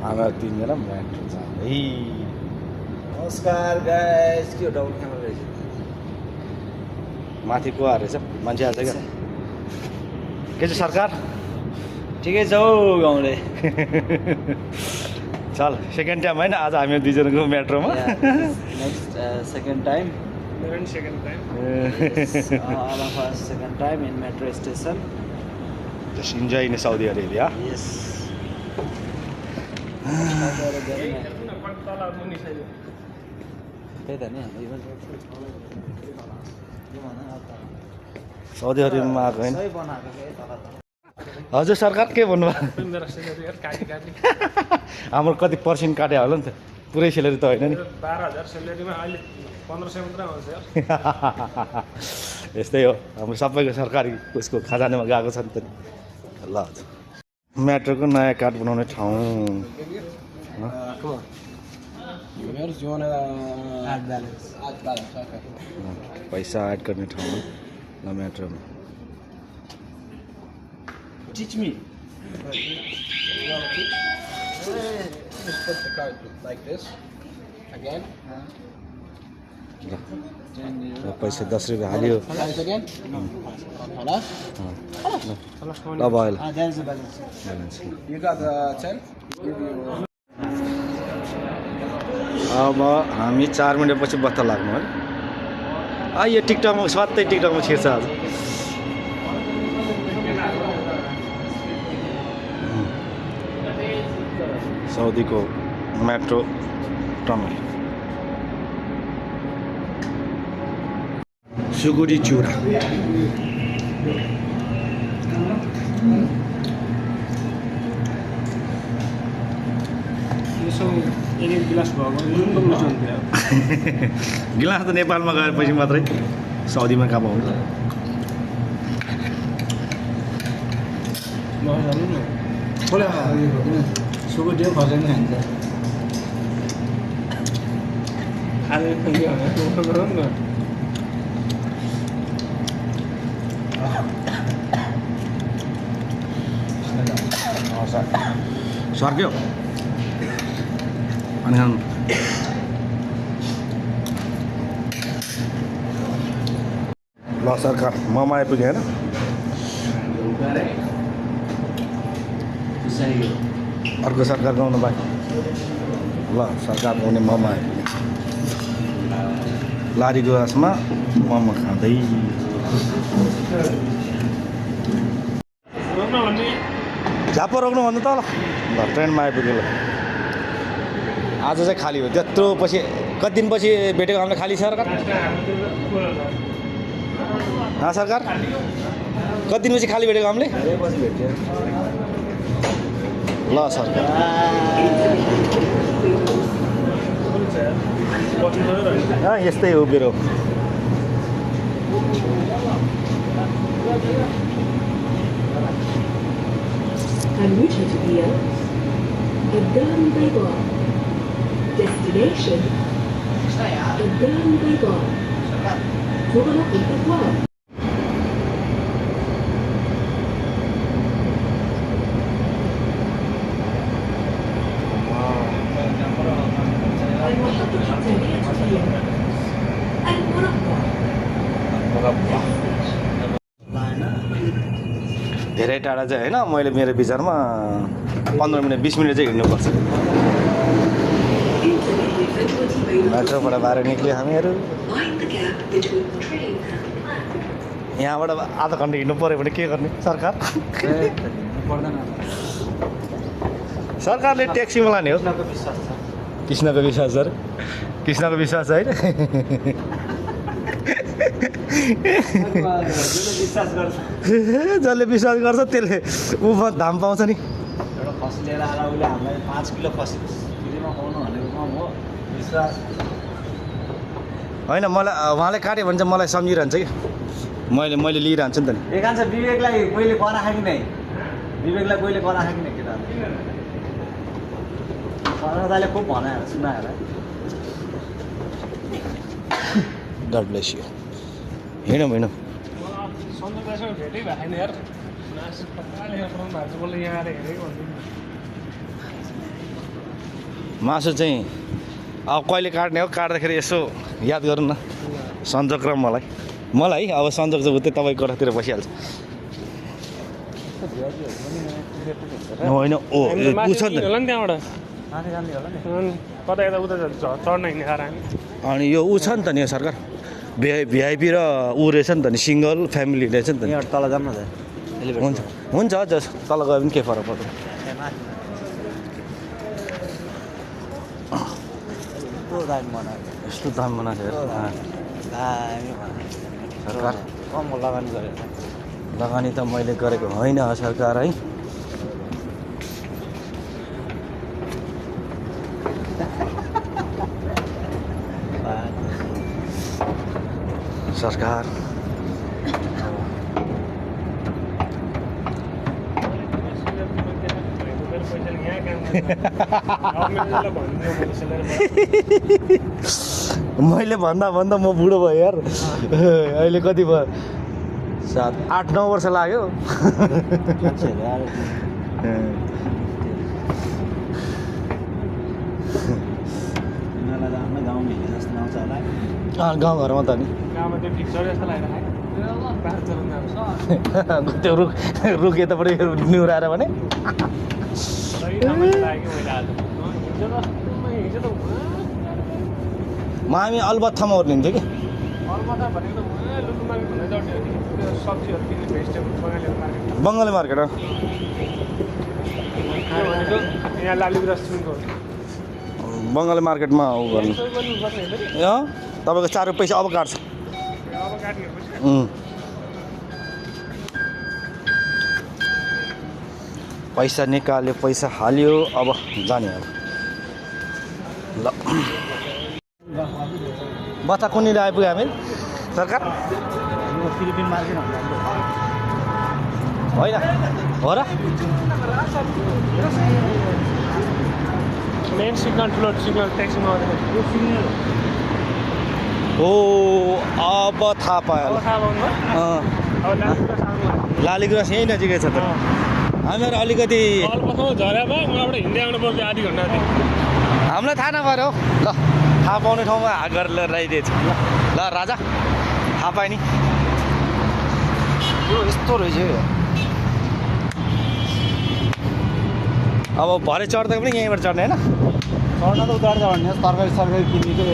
हाम्रो तिनजना मेट्रो छ है। नमस्कार गाइस, के हो डाउन क्यामेरा रहेछ माथि को रहेछ मान्छे आएको छ क्या के छ सरकार ठिकै छ हौ गाउँले। चल सेकेन्ड टाइम होइन आज हामी दुईजनाको मेट्रोमा next second time all of us second time in metro station. Just enjoy in Saudi Arabia. Yes. त्यही त नि साउदी अरेबियामा आएको होइन सही बनाएको के तल हजुर सरकार के भन्नुभयो हाम्रो कति पर्सेन्ट काट्यो होला नि त पुरै सेलेरी त होइन नि 12,000 सेलेरीमा अहिले 1500 मात्रै आउँछ यार। यस्तै हो हाम्रो सबैको सरकारी उसको खजानामा गएको छ नि त ल हजुर मेट्रोको नयाँ कार्ड बनाउने ठाउँ You want to add balance. Add balance, okay. पैसा एड गर्ने ठाउँ ल मेट्रोमा Teach me. Just put the card like this again. ल पैसा 10 रुपियाँ हाल्यो Balance again. Hala. ल भयो ल There's a balance. Balance You got the 10. Give you. अब हामी 4 मिनटपछि बत्ता लाग्नु है यो टिकटकमा स्वात्तै टिकटकमा छिर्छ आज साउदीको मेट्रो टनल सुगुडी चुरा यसो एक गिलास भएको एकदम मिठो हुन्थ्यो। गिलास त नेपालमा गएपछि मात्रै साउदीमा कहाँ पाउँछ नजानु न। खोले सुगो दियो खर्चेन खान्छ। खाले पनि हो गरौँ न। सर्क्यो अनि ल सरकार ममा आइपुग्यो होइन अर्को सरकार गाउनु बाँकी ल सरकार गाउने ममा आइपुग्यो लारी गुराँसमा ममा खाँदै रोक्न भन्ने झापा रोक्नु भन्नु त ल ट्रेनमा आइपुग्यो ल आज चाहिँ खाली हो त्यत्रो पछि कति दिनपछि भेटेको हामीलाई खाली सरकार सरकार कति दिनपछि खाली भेटेको हामीले ल सरकार यस्तै हो मेरो الوجهة هي الدار البيضاء. Destination الدار البيضاء. تغلق الأبواب. المحطة الثانية هي المربع. धेरै टाढा चाहिँ होइन मैले मेरो विचारमा 15 मिनट 20 मिनट चाहिँ हिँड्नुपर्छ मेट्रोबाट बाहिर निक्ल्यो हामीहरू यहाँबाट आधा घन्टा हिँड्नु पऱ्यो भने के गर्ने सरकार पर्दैन सरकारले ट्याक्सीमा लाने हो विश्वास छ कृष्णको विश्वास अरे कृष्णको विश्वास होइन विश्वास गर्छ जसले विश्वास गर्छ त्यसले ऊमा धाम पाउँछ नि एउटा खसी लिएर आएर उसले हामीलाई 5 किलो खसी फ्रीमा पाउनु भनेको हो विश्वास होइन मलाई उहाँले काट्यो भने चाहिँ मलाई सम्झिरहन्छ कि मैले लिइरहन्छु नि त नि एकान्छ विवेकलाई कोहीले कराखा कि नै विवेकलाई कोहीले कराखा कि नै केटाहरू सरदाले खुब बनाएर सुनाएर गड ब्लेस यु हिँडौँ हिँडौँ सन्जय दाइसँग भेटै भएको छैन यार। नासिक पक्का लेखेर पठाउनु भएको छ, कसले यहाँ आएर हेरेको भन्दै मासु चाहिँ अब कहिले काट्ने हो काट्दाखेरि यसो याद गरौँ न सन्जोग र मलाई अब सन्जोग चाहिँ उतै तपाईँको कोठातिर बसिहाल्छ होइन ओ पुछ नि होला नि त्यहाँबाट माथि जाँदै होला नि कता यता उता चढ्न हिँड्ने खाएर हामी अनि यो ऊ छ नि त नि यो सरकार भिआइपी र ऊ रहेछ नि त नि सिङ्गल फ्यामिली रहेछ नि त नि यहाँबाट तल जाऊँ न त हुन्छ हुन्छ जस तल गयो भने के फरक पर्दैन यस्तो दामी बनाएको यस्तो दाम बनाएको छ दामी सरकार कम लगानी गरेको लगानी त मैले गरेको होइन सरकार है सरकार मैले भन्दा म बुढो भयो यार अहिले कति भयो 7-8-9 वर्ष लाग्यो मान्छेहरू आएर यिनीहरूलाई त आफ्नो गाउँमा हिँडे जस्तो आउँछ होला गाउँघरमा त नि गाउँमा त्यो ठिक छ जस्तो लागिरहेको त्यो रुख यतापट्टि निहुराएर भने हामी अलबत् ठाउँमा ओर्लिन्थ्यो कि बङ्गाली मार्केट हो यहाँ लालीगुराँस बङ्गाली मार्केटमा उ गर्नु तपाईँको 4 रुपैयाँ अब काट्छ पैसा निकाल्यो पैसा हाल्यो अब जाने अब ल बच्चा कुनैले आइपुग्यो हामी सरकार फिलिपिन मार्केट होइन हो र मेन सिग्नल ठुलो सिग्नल ट्याक्सीमा हो अब थाहा पायो लालीगुराँस यहीँ नजिकै छ त हामीहरू अलिकति झऱ्या भयो उहाँबाट हिँड्दै आउनु पर्छ आधी घन्टा हामीलाई थाहा नगर्यो ल थाहा पाउने ठाउँमा हात गरेर लगाइदिएछ ल राजा थाहा पायो नि यो यस्तो रहेछ यो अब भरे चढ्दा पनि यहीँबाट चढ्ने होइन चढ्न त उतार भन्ने तरकारी सरकारी किनेको